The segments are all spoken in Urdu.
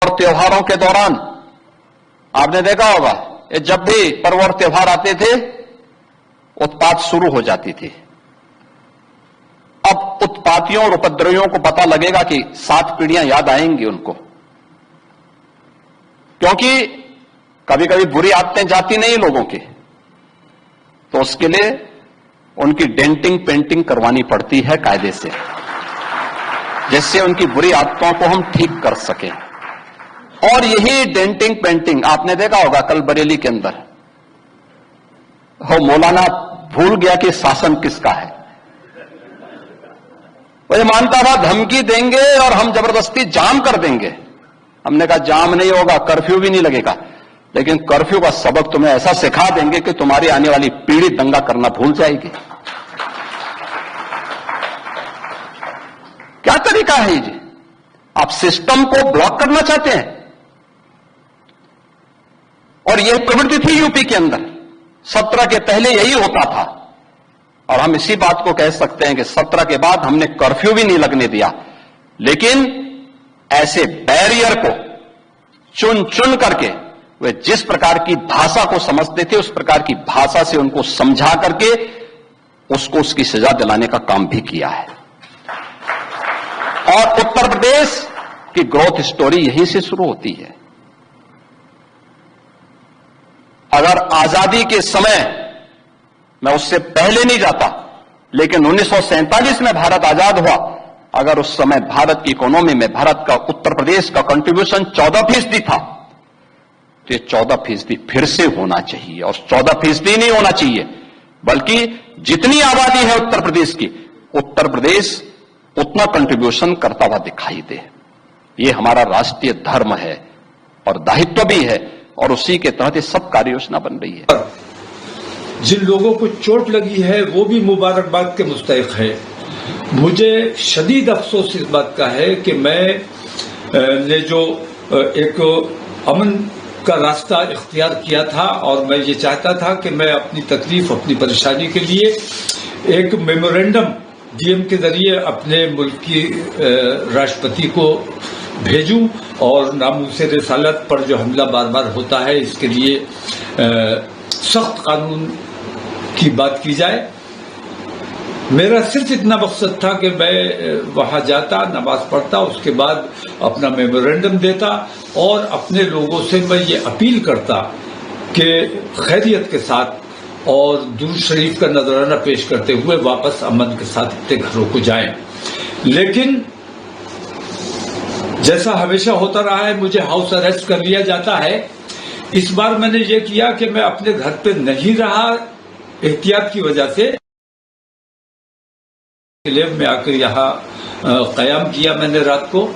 اور تہواروں کے دوران آپ نے دیکھا ہوگا کہ جب بھی پرو اور تہوار آتے تھے اتپات شروع ہو جاتی تھی. اب اتپاتیوں اور اپدرویوں کو پتا لگے گا کہ 7 پیڑھیاں یاد آئیں گی ان کو, کیونکہ کبھی کبھی بری عادتیں جاتی نہیں لوگوں کی, تو اس کے لیے ان کی ڈینٹنگ پینٹنگ کروانی پڑتی ہے قاعدے سے, جس سے ان کی بری عادتوں کو ہم ٹھیک کر سکیں. اور یہی ڈینٹنگ پینٹنگ آپ نے دیکھا ہوگا کل بریلی کے اندر وہ مولانا بھول گیا کہ شاسن کس کا ہے. وہ یہ مانتا تھا دھمکی دیں گے اور ہم زبردستی جام کر دیں گے. ہم نے کہا جام نہیں ہوگا, کرفیو بھی نہیں لگے گا, لیکن کرفیو کا سبق تمہیں ایسا سکھا دیں گے کہ تمہاری آنے والی پیڑھی دنگا کرنا بھول جائے گی. کیا طریقہ ہے جی؟ آپ سسٹم کو بلاک کرنا چاہتے ہیں, اور یہ پروٹی تھی یو پی کے اندر. 17 کے پہلے یہی ہوتا تھا, اور ہم اسی بات کو کہہ سکتے ہیں کہ 17 کے بعد ہم نے کرفیو بھی نہیں لگنے دیا, لیکن ایسے بیریئر کو چن چن کر کے وہ جس پرکار کی بھاشا کو سمجھتے تھے اس پرکار کی بھاشا سے ان کو سمجھا کر کے اس کو اس کی سزا دلانے کا کام بھی کیا ہے. اور اتر پردیش کی گروتھ سٹوری یہیں سے شروع ہوتی ہے. اگر آزادی کے سمے میں اس سے پہلے نہیں جاتا, لیکن 1947 میں بھارت آزاد ہوا, اگر اس سمے بھارت کی اکانومی میں بھارت کا اتر پردیش کا کنٹریبیوشن 14% تھا, تو یہ 14% پھر سے ہونا چاہیے. اور 14% نہیں ہونا چاہیے, بلکہ جتنی آبادی ہے اتر پردیش کی, اتر پردیش اتنا کنٹریبیوشن کرتا ہوا دکھائی دے. یہ ہمارا راشٹریہ دھرم ہے اور دائتو بھی ہے, اور اسی کے تحت یہ سب کاریہ یوجنا بن رہی ہے. جن لوگوں کو چوٹ لگی ہے وہ بھی مبارکباد کے مستحق ہے. مجھے شدید افسوس اس بات کا ہے کہ میں نے جو ایک امن کا راستہ اختیار کیا تھا, اور میں یہ چاہتا تھا کہ میں اپنی تکلیف اپنی پریشانی کے لیے ایک میمورینڈم ڈی ایم کے ذریعے اپنے ملک کی راشٹرپتی کو بھیجوں, اور ناموس رسالت پر جو حملہ بار بار ہوتا ہے اس کے لیے سخت قانون کی بات کی جائے. میرا صرف اتنا مقصد تھا کہ میں وہاں جاتا, نماز پڑھتا, اس کے بعد اپنا میمورینڈم دیتا, اور اپنے لوگوں سے میں یہ اپیل کرتا کہ خیریت کے ساتھ اور درود شریف کا نذرانہ پیش کرتے ہوئے واپس امن کے ساتھ اپنے گھروں کو جائیں. لیکن جیسا ہمیشہ ہوتا رہا ہے, مجھے ہاؤس اریسٹ کر لیا جاتا ہے. اس بار میں نے یہ کیا کہ میں اپنے گھر پہ نہیں رہا احتیاط کی وجہ سے. میں آ کر یہاں قیام کیا میں نے رات کو.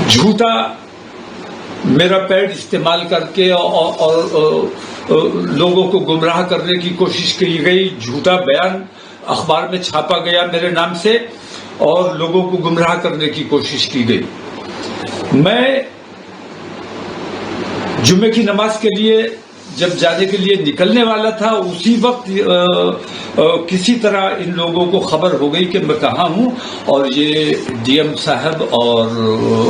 جھوٹا میرا پیڈ استعمال کر کے اور لوگوں کو گمراہ کرنے کی کوشش کی گئی. جھوٹا بیان اخبار میں چھاپا گیا میرے نام سے, اور لوگوں کو گمراہ کرنے کی کوشش کی گئی. میں جمعے کی نماز کے لیے جب جانے کے لیے نکلنے والا تھا, اسی وقت کسی طرح ان لوگوں کو خبر ہو گئی کہ میں کہاں ہوں, اور یہ ڈی ایم صاحب اور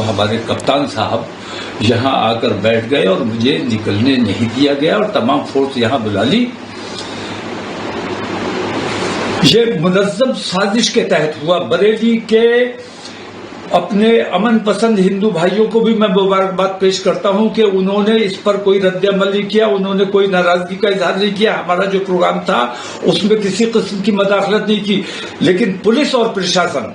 ہمارے کپتان صاحب یہاں آ کر بیٹھ گئے, اور مجھے نکلنے نہیں دیا گیا, اور تمام فورس یہاں بلا لی. یہ منظم سازش کے تحت ہوا. بریلی کے اپنے امن پسند ہندو بھائیوں کو بھی میں مبارکباد پیش کرتا ہوں کہ انہوں نے اس پر کوئی رد عمل نہیں کیا, انہوں نے کوئی ناراضگی کا اظہار نہیں کیا. ہمارا جو پروگرام تھا اس میں کسی قسم کی مداخلت نہیں کی, لیکن پولیس اور پرشاسن,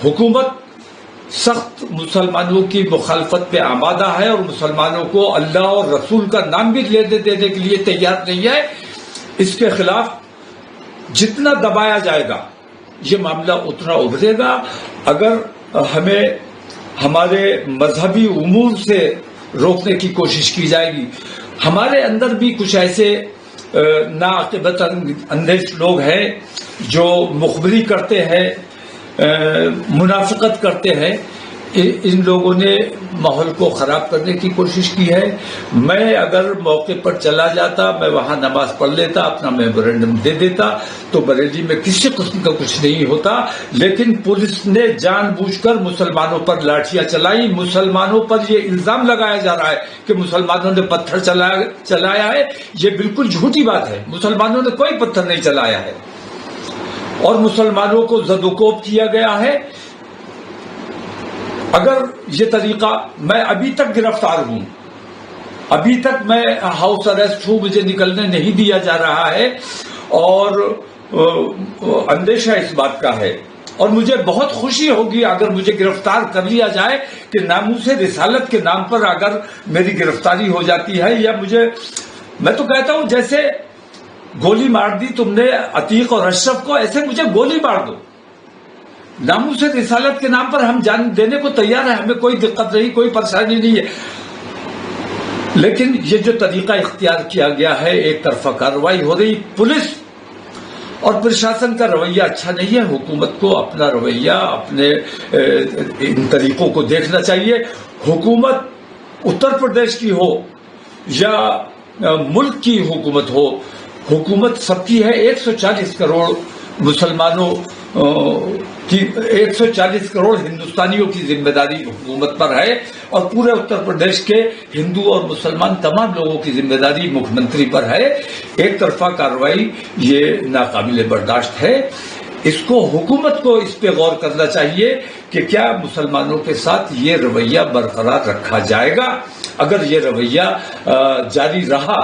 حکومت سخت مسلمانوں کی مخالفت پہ آمادہ ہے, اور مسلمانوں کو اللہ اور رسول کا نام بھی لینے دینے کے لیے تیار نہیں ہے. اس کے خلاف جتنا دبایا جائے گا یہ معاملہ اتنا ابھرے گا. اگر ہمیں ہمارے مذہبی امور سے روکنے کی کوشش کی جائے گی, ہمارے اندر بھی کچھ ایسے ناعاقبت اندیش لوگ ہیں جو مخبری کرتے ہیں, منافقت کرتے ہیں. ان لوگوں نے ماحول کو خراب کرنے کی کوشش کی ہے. میں اگر موقع پر چلا جاتا، میں وہاں نماز پڑھ لیتا، اپنا میمورنڈم دے دیتا، تو بریلی میں کسی قسم کا کچھ نہیں ہوتا. لیکن پولیس نے جان بوجھ کر مسلمانوں پر لاٹھیاں چلائی. مسلمانوں پر یہ الزام لگایا جا رہا ہے کہ مسلمانوں نے پتھر چلایا ہے. یہ بالکل جھوٹی بات ہے. مسلمانوں نے کوئی پتھر نہیں چلایا ہے، اور مسلمانوں کو زد و کوب کیا گیا ہے. اگر یہ طریقہ، میں ابھی تک گرفتار ہوں، ابھی تک میں ہاؤس اریسٹ ہوں، مجھے نکلنے نہیں دیا جا رہا ہے، اور اندیشہ اس بات کا ہے. اور مجھے بہت خوشی ہوگی اگر مجھے گرفتار کر لیا جائے کہ ناموس رسالت کے نام پر اگر میری گرفتاری ہو جاتی ہے، یا میں تو کہتا ہوں جیسے گولی مار دی تم نے عتیق اور اشرف کو، ایسے مجھے گولی مار دو. ناموس رسالت کے نام پر ہم جان دینے کو تیار ہیں، ہمیں کوئی دقت نہیں، کوئی پریشانی نہیں ہے. لیکن یہ جو طریقہ اختیار کیا گیا ہے، ایک طرفہ کارروائی ہو رہی. پولیس اور پرشاسن کا رویہ اچھا نہیں ہے. حکومت کو اپنا رویہ، اپنے ان طریقوں کو دیکھنا چاہیے. حکومت اتر پردیش کی ہو یا ملک کی حکومت ہو، حکومت سب کی ہے. 140 کروڑ مسلمانوں کی، 140 کروڑ ہندوستانیوں کی ذمہ داری حکومت پر ہے، اور پورے اتر پردیش کے ہندو اور مسلمان تمام لوگوں کی ذمہ داری مکھ منتری پر ہے. ایک طرفہ کارروائی یہ ناقابل برداشت ہے. اس کو حکومت کو اس پہ غور کرنا چاہیے کہ کیا مسلمانوں کے ساتھ یہ رویہ برقرار رکھا جائے گا. اگر یہ رویہ جاری رہا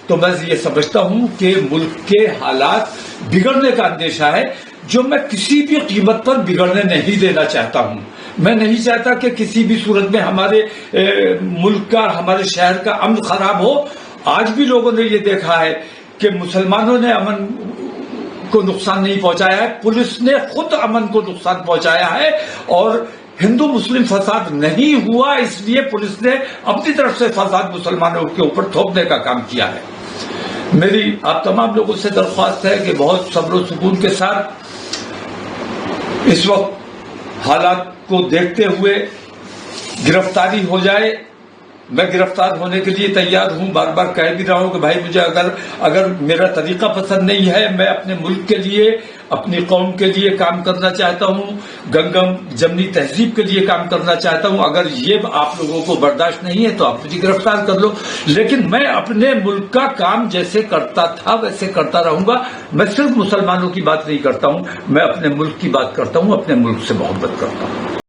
تو میں یہ سمجھتا ہوں کہ ملک کے حالات بگڑنے کا اندیشہ ہے، جو میں کسی بھی قیمت پر بگڑنے نہیں دینا چاہتا ہوں. میں نہیں چاہتا کہ کسی بھی صورت میں ہمارے ملک کا، ہمارے شہر کا امن خراب ہو. آج بھی لوگوں نے یہ دیکھا ہے کہ مسلمانوں نے امن کو نقصان نہیں پہنچایا ہے، پولیس نے خود امن کو نقصان پہنچایا ہے. اور ہندو مسلم فساد نہیں ہوا، اس لیے پولیس نے اپنی طرف سے فساد مسلمانوں کے اوپر تھوپنے کا کام کیا ہے. میری آپ تمام لوگوں سے درخواست ہے کہ بہت صبر و سکون کے ساتھ اس وقت حالات کو دیکھتے ہوئے گرفتاری ہو جائے. میں گرفتار ہونے کے لیے تیار ہوں. بار بار کہہ بھی رہا ہوں کہ بھائی مجھے اگر میرا طریقہ پسند نہیں ہے، میں اپنے ملک کے لیے، اپنی قوم کے لیے کام کرنا چاہتا ہوں، گنگم جمنی تہذیب کے لیے کام کرنا چاہتا ہوں. اگر یہ آپ لوگوں کو برداشت نہیں ہے تو آپ مجھے گرفتار کر لو. لیکن میں اپنے ملک کا کام جیسے کرتا تھا ویسے کرتا رہوں گا. میں صرف مسلمانوں کی بات نہیں کرتا ہوں، میں اپنے ملک کی بات کرتا ہوں، اپنے ملک سے محبت کرتا ہوں.